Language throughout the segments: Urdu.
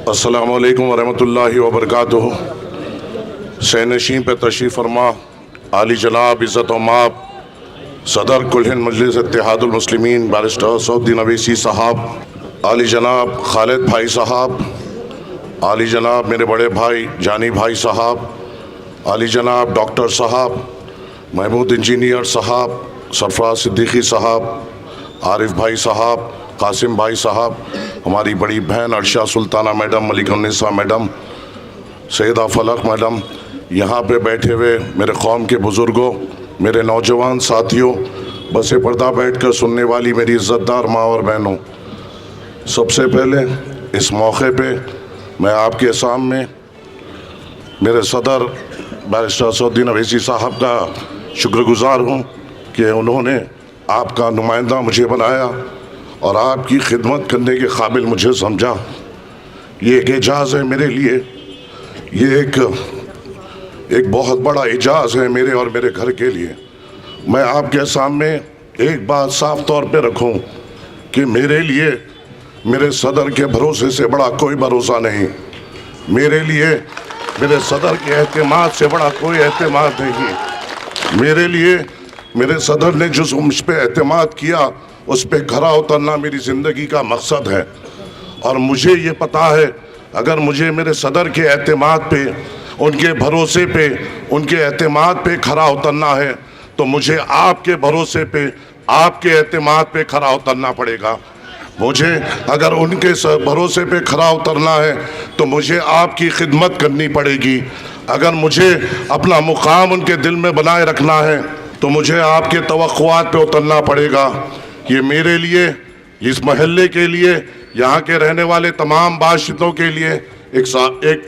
السلام علیکم ورحمۃ اللہ وبرکاتہ۔ سینشین پہ تشریف فرما عالی جناب عزت و مآب صدر کل ہند مجلس اتحاد المسلمین بارسٹر سعود الدین اویسی صاحب، عالی جناب خالد بھائی صاحب، عالی جناب میرے بڑے بھائی جانی بھائی صاحب، عالی جناب ڈاکٹر صاحب، محمود انجینئر صاحب، سرفراز صدیقی صاحب، عارف بھائی صاحب، قاسم بھائی صاحب، ہماری بڑی بہن عرشہ سلطانہ میڈم، ملکہ النساء میڈم، سیدہ فلق میڈم، یہاں پہ بیٹھے ہوئے میرے قوم کے بزرگوں، میرے نوجوان ساتھیوں، بس پردہ بیٹھ کر سننے والی میری عزت دار ماں اور بہنوں، سب سے پہلے اس موقع پہ میں آپ کے سامنے میرے صدر بارسٹر سعود الدین اویسی صاحب کا شکر گزار ہوں کہ انہوں نے آپ کا نمائندہ مجھے بنایا اور آپ کی خدمت کرنے کے قابل مجھے سمجھا۔ یہ ایک اعزاز ہے میرے لیے، یہ ایک بہت بڑا اعزاز ہے میرے اور میرے گھر کے لیے۔ میں آپ کے سامنے ایک بات صاف طور پہ رکھوں کہ میرے لیے میرے صدر کے بھروسے سے بڑا کوئی بھروسہ نہیں، میرے لیے میرے صدر کے اعتماد سے بڑا کوئی اعتماد نہیں۔ میرے لیے میرے صدر نے جو مجھ پہ اعتماد کیا اس پہ کھرا اترنا میری زندگی کا مقصد ہے، اور مجھے یہ پتا ہے اگر مجھے میرے صدر کے اعتماد پہ، ان کے بھروسے پہ، ان کے اعتماد پہ کھرا اترنا ہے تو مجھے آپ کے بھروسے پہ، آپ کے اعتماد پہ کھرا اترنا پڑے گا۔ مجھے اگر ان کے بھروسے پہ کھرا اترنا ہے تو مجھے آپ کی خدمت کرنی پڑے گی۔ اگر مجھے اپنا مقام ان کے دل میں بنائے رکھنا ہے تو مجھے آپ کے توقعات پہ اترنا پڑے گا۔ یہ میرے لیے، اس محلے کے لیے، یہاں کے رہنے والے تمام باشندوں کے لیے ایک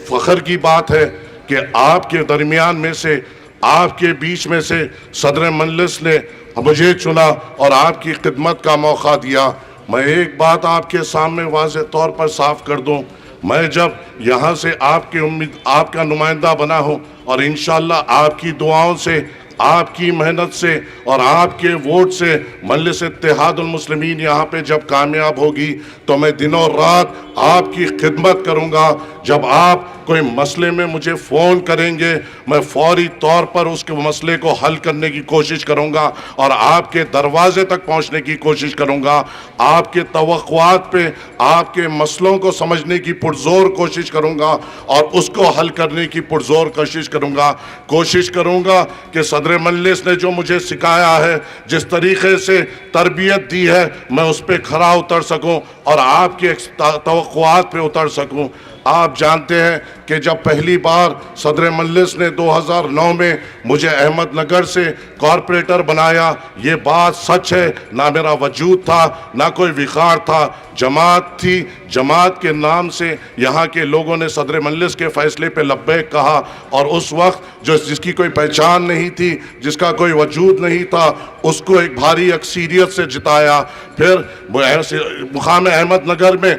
فخر کی بات ہے کہ آپ کے درمیان میں سے، آپ کے بیچ میں سے صدر مجلس نے مجھے چنا اور آپ کی خدمت کا موقع دیا۔ میں ایک بات آپ کے سامنے واضح طور پر صاف کر دوں، میں جب یہاں سے آپ کا نمائندہ بنا ہوں اور انشاءاللہ آپ کی دعاؤں سے، آپ کی محنت سے اور آپ کے ووٹ سے مجلس اتحاد المسلمین یہاں پہ جب کامیاب ہوگی تو میں دن اور رات آپ کی خدمت کروں گا۔ جب آپ کوئی مسئلے میں مجھے فون کریں گے میں فوری طور پر اس کے مسئلے کو حل کرنے کی کوشش کروں گا اور آپ کے دروازے تک پہنچنے کی کوشش کروں گا۔ آپ کے توقعات پہ، آپ کے مسئلوں کو سمجھنے کی پرزور کوشش کروں گا اور اس کو حل کرنے کی پرزور کوشش کروں گا۔ کوشش کروں گا کہ صدر مجلس نے جو مجھے سکھایا ہے، جس طریقے سے تربیت دی ہے، میں اس پہ کھرا اتر سکوں اور آپ کے توقعات پہ اتر سکوں۔ آپ جانتے ہیں کہ جب پہلی بار صدر مجلس نے 2009 میں مجھے احمد نگر سے کارپوریٹر بنایا، یہ بات سچ ہے، نہ میرا وجود تھا، نہ کوئی وقار تھا، جماعت تھی، جماعت کے نام سے یہاں کے لوگوں نے صدر مجلس کے فیصلے پہ لبیک کہا، اور اس وقت جس کی کوئی پہچان نہیں تھی، جس کا کوئی وجود نہیں تھا، اس کو ایک بھاری اکثریت سے جتایا۔ پھر مقام احمد نگر میں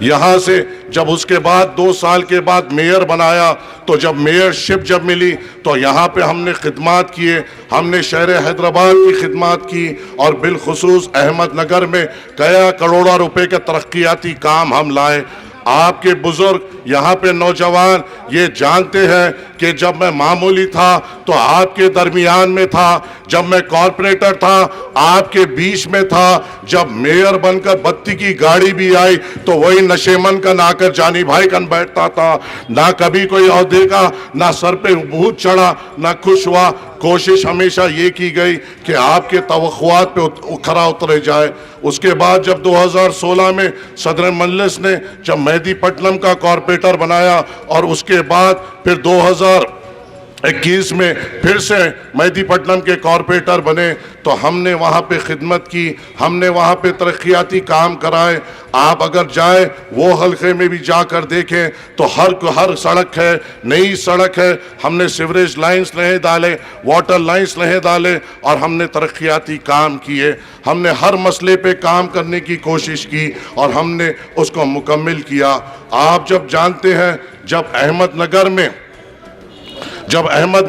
یہاں سے جب اس کے بعد 2 سال کے بعد میئر بنایا تو جب میئر شپ جب ملی تو یہاں پہ ہم نے خدمات کیے، ہم نے شہر حیدرآباد کی خدمات کی اور بالخصوص احمد نگر میں کیا کروڑوں روپے کے ترقیاتی کام ہم لائے۔ آپ کے بزرگ یہاں پہ نوجوان یہ جانتے ہیں کہ جب میں معمولی تھا تو آپ کے درمیان میں تھا، جب میں کارپوریٹر تھا آپ کے بیچ میں تھا، جب میئر بن کر بتی کی گاڑی بھی آئی تو وہی نشے من کا نہ کر جانی بھائی کن بیٹھتا تھا، نہ کبھی کوئی عہدے کا، نہ سر پہ بھوت چڑھا، نہ خوش ہوا۔ کوشش ہمیشہ یہ کی گئی کہ آپ کے توقعات پہ کھرا اترے جائے۔ اس کے بعد جب 2016 میں صدر مجلس نے جب مہدی پٹنم کا کارپوریٹر بنایا اور اس کے بعد پھر 2021 میں پھر سے مہدی پٹنم کے کارپوریٹر بنے تو ہم نے وہاں پہ خدمت کی، ہم نے وہاں پہ ترقیاتی کام کرائے۔ آپ اگر جائیں وہ حلقے میں بھی جا کر دیکھیں تو ہر سڑک ہے، نئی سڑک ہے، ہم نے سیوریج لائنز نہیں ڈالے، واٹر لائنز نہیں ڈالے اور ہم نے ترقیاتی کام کیے۔ ہم نے ہر مسئلے پہ کام کرنے کی کوشش کی اور ہم نے اس کو مکمل کیا۔ آپ جب جانتے ہیں جب احمد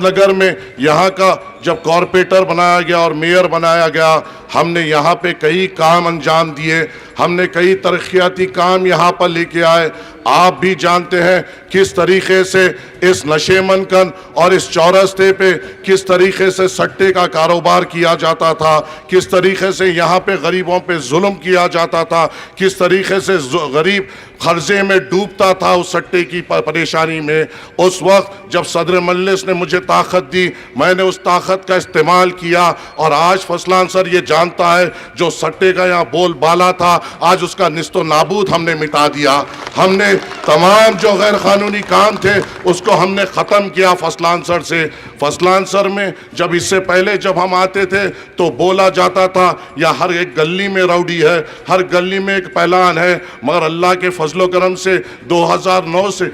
نگر میں یہاں کا جب کارپوریٹر بنایا گیا اور میئر بنایا گیا، ہم نے یہاں پہ کئی کام انجام دیے، ہم نے کئی ترقیاتی کام یہاں پر لے کے آئے۔ آپ بھی جانتے ہیں کس طریقے سے اس نشے من کن اور اس چورستے پہ کس طریقے سے سٹے کا کاروبار کیا جاتا تھا، کس طریقے سے یہاں پہ غریبوں پہ ظلم کیا جاتا تھا، کس طریقے سے غریب قرضے میں ڈوبتا تھا اس سٹے کی پریشانی میں۔ اس وقت جب صدر مجلس نے مجھے طاقت دی، میں نے اس طاقت کا استعمال کیا، اور آج فضلان سر یہ جانتا ہے جو سٹے کا یہاں بول بالا تھا، آج اس کا نیست و نابود ہم نے مٹا دیا۔ ہم نے تمام جو غیر قانونی کام تھے اس کو ہم نے ختم کیا فضلان سر سے۔ فضلان سر میں جب اس سے پہلے جب ہم آتے تھے تو بولا جاتا تھا یا ہر ایک گلی میں راؤڈی ہے، ہر گلی میں ایک پہلوان ہے، مگر اللہ کے فضل و کرم سے 2009 سے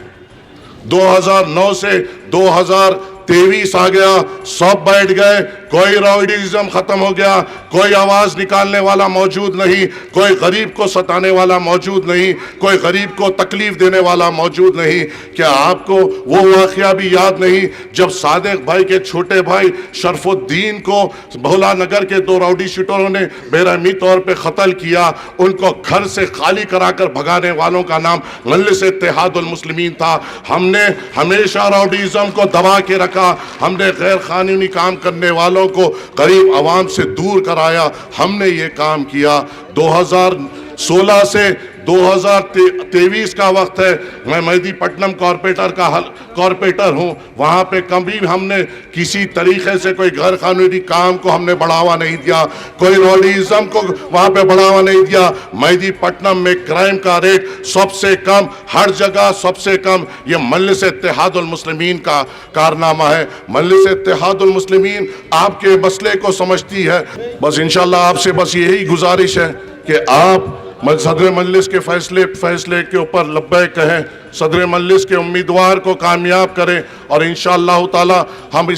2023 آ گیا، سب بیٹھ گئے، کوئی راؤڈیزم ختم ہو گیا، کوئی آواز نکالنے والا موجود نہیں، کوئی غریب کو ستانے والا موجود نہیں، کوئی غریب کو تکلیف دینے والا موجود نہیں۔ کیا آپ کو وہ واقعہ بھی یاد نہیں جب صادق بھائی کے چھوٹے بھائی شرف الدین کو بھولا نگر کے 2 راؤڈی شیٹروں نے بے رحمی طور پہ قتل کیا، ان کو گھر سے خالی کرا کر بھگانے والوں کا نام مجلس اتحاد المسلمین تھا۔ ہم نے ہمیشہ راؤڈیزم کو دبا کے رکھا، ہم نے غیر قانونی کام کرنے والوں کو غریب عوام سے دور کرایا، ہم نے یہ کام کیا۔ 2016 سے 2023 کا وقت ہے، میں مہدی پٹنم کارپوریٹر ہوں، وہاں پہ کبھی ہم نے کسی طریقے سے کوئی غیر قانونی کام کو ہم نے بڑھاوا نہیں دیا، کوئی راؤڈیزم کو وہاں پہ بڑھاوا نہیں دیا۔ مہدی پٹنم میں کرائم کا ریٹ سب سے کم، ہر جگہ سب سے کم، یہ مجلس اتحاد المسلمین کا کارنامہ ہے۔ مجلس اتحاد المسلمین آپ کے مسئلے کو سمجھتی ہے، بس انشاءاللہ آپ سے بس یہی گزارش ہے کہ آپ صدر مجلس کے فیصلے کے اوپر لبیک کہیں، صدر مجلس کے امیدوار کو کامیاب کریں، اور انشاءاللہ تعالی ہم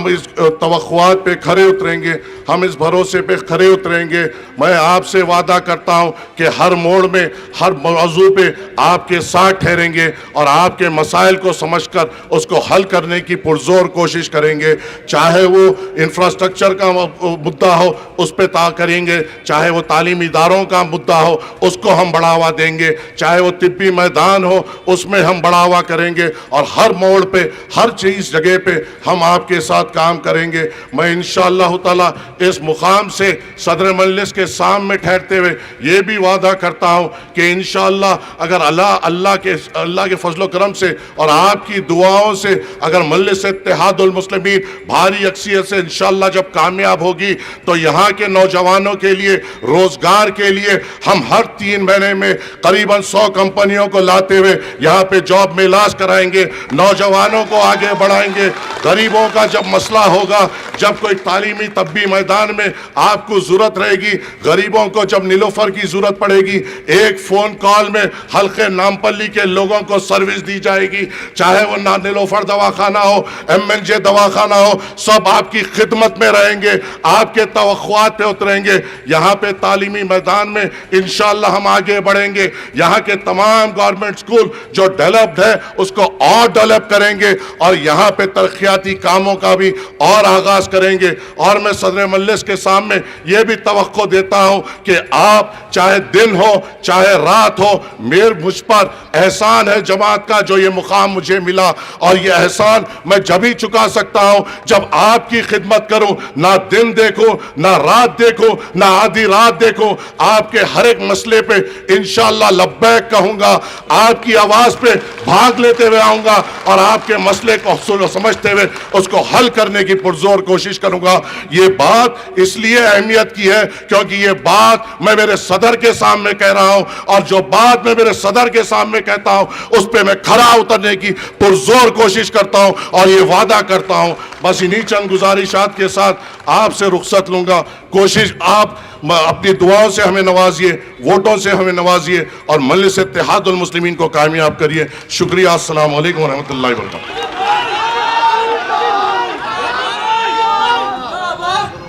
اس توقعات پہ کھرے اتریں گے، ہم اس بھروسے پہ کھرے اتریں گے۔ میں آپ سے وعدہ کرتا ہوں کہ ہر موڑ میں، ہر موضوع پہ آپ کے ساتھ ٹھہریں گے، اور آپ کے مسائل کو سمجھ کر اس کو حل کرنے کی پرزور کوشش کریں گے۔ چاہے وہ انفراسٹرکچر کا مدعا ہو اس پہ کریں گے، چاہے وہ تعلیمی اداروں کا مدعا ہو اس کو ہم بڑھاوا دیں گے، چاہے وہ طبی میدان ہو اس میں ہم بڑھاوا کریں گے، اور ہر موڑ پہ، ہر چیز جگہ پہ ہم آپ کے ساتھ کام کریں گے۔ میں انشاءاللہ تعالی اس مقام سے صدر مجلس کے سامنے ٹھہرتے ہوئے یہ بھی وعدہ کرتا ہوں کہ انشاءاللہ اگر اللہ کے فضل و کرم سے اور آپ کی دعاؤں سے اگر مجلس اتحاد المسلمین بھاری اکثریت سے انشاءاللہ جب کامیاب ہوگی تو یہاں کے نوجوانوں کے لیے روزگار کے لیے ہم ہر 3 مہینے میں قریباً 100 کمپنیوں کو لاتے ہوئے یہاں پہ جاب میں علاج کرائیں گے، نوجوانوں کو آگے بڑھائیں گے۔ غریبوں کا جب مسئلہ ہوگا، جب کوئی تعلیمی طبی میدان میں آپ کو ضرورت رہے گی، غریبوں کو جب نیلوفر کی ضرورت پڑے گی، ایک فون کال میں حلقے نامپلی کے لوگوں کو سروس دی جائے گی، چاہے وہ نیلوفر دواخانہ ہو، MNJ دواخانہ ہو، سب آپ کی خدمت میں رہیں گے، آپ کے توقعات پہ اتریں گے۔ یہاں پہ تعلیمی میدان میں انشاءاللہ ہم آگے بڑھیں گے، یہاں کے تمام گورنمنٹ سکول جو ڈیولپڈ ہے اس کو اور ڈیولپ کریں گے، اور یہاں پہ ترقیاتی کاموں کا بھی اور آغاز کریں گے۔ اور میں صدر مجلس کے سامنے یہ بھی توقع دیتا ہوں کہ آپ چاہے دن ہو چاہے رات ہو، مجھ پر احسان ہے جماعت کا جو یہ مقام مجھے ملا، اور یہ احسان میں جب ہی چکا سکتا ہوں جب آپ کی خدمت کروں، نہ دن دیکھوں نہ رات دیکھوں نہ آدھی رات دیکھوں، آپ کے ہر ایک مسئلے پہ انشاءاللہ لبیک کہوں گا، آپ کی آواز پہ بھاگ لیتے ہوئے آؤں گا، اور آپ کے مسئلے کو سمجھتے ہوئے اس کو حل کرنے کی پرزور کوشش کروں گا۔ یہ بات اس لیے اہمیت کی ہے کیونکہ یہ بات میں میرے صدر کے سامنے کہہ رہا ہوں، اور جو بات میں میرے صدر کے سامنے کہتا ہوں اس پہ میں کھرا اترنے کی پرزور کوشش کرتا ہوں، اور یہ وعدہ کرتا ہوں۔ بس انہی چند گزارشات کے ساتھ آپ سے رخصت لوں گا۔ کوشش آپ اپنی دعاؤں سے ہمیں نوازیے، ووٹوں سے ہمیں نوازیے، اور مجلس اتحاد المسلمین کو کامیاب کریے۔ شکریہ۔ السلام علیکم ورحمۃ اللہ وبرکاتہ۔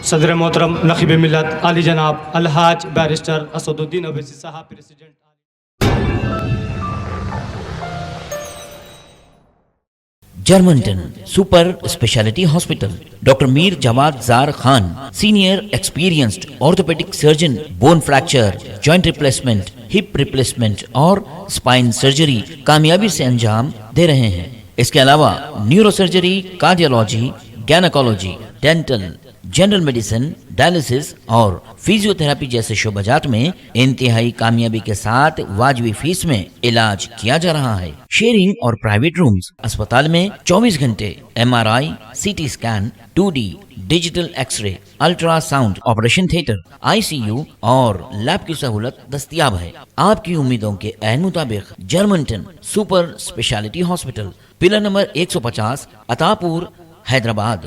صدر محترم نقیب ملت علی جناب الحاج بیرسٹر اسد الدین اویسی صاحب president. Germanten super speciality hospital, doctor Mir Jawad Zar Khan, senior experienced orthopaedic surgeon, bone fracture, joint replacement, hip replacement اور اسپائن سرجری کامیابی سے انجام دے رہے ہیں۔ اس کے علاوہ neuro surgery, cardiology, gynaecology, dental, general medicine, dialysis اور فزیو تھراپی جیسے شعبات میں انتہائی کامیابی کے ساتھ واجبی فیس میں علاج کیا جا رہا ہے۔ شیئرنگ اور پرائیویٹ رومز، اسپتال میں 24 گھنٹے MRI، CT scan, 2D digital X ray, ultra sound, operation theatre, ICU اور لیب کی سہولت دستیاب ہے۔ آپ کی امیدوں کے عین مطابق Germanten super speciality hospital, pillar number 150، عطا پور، حیدرآباد۔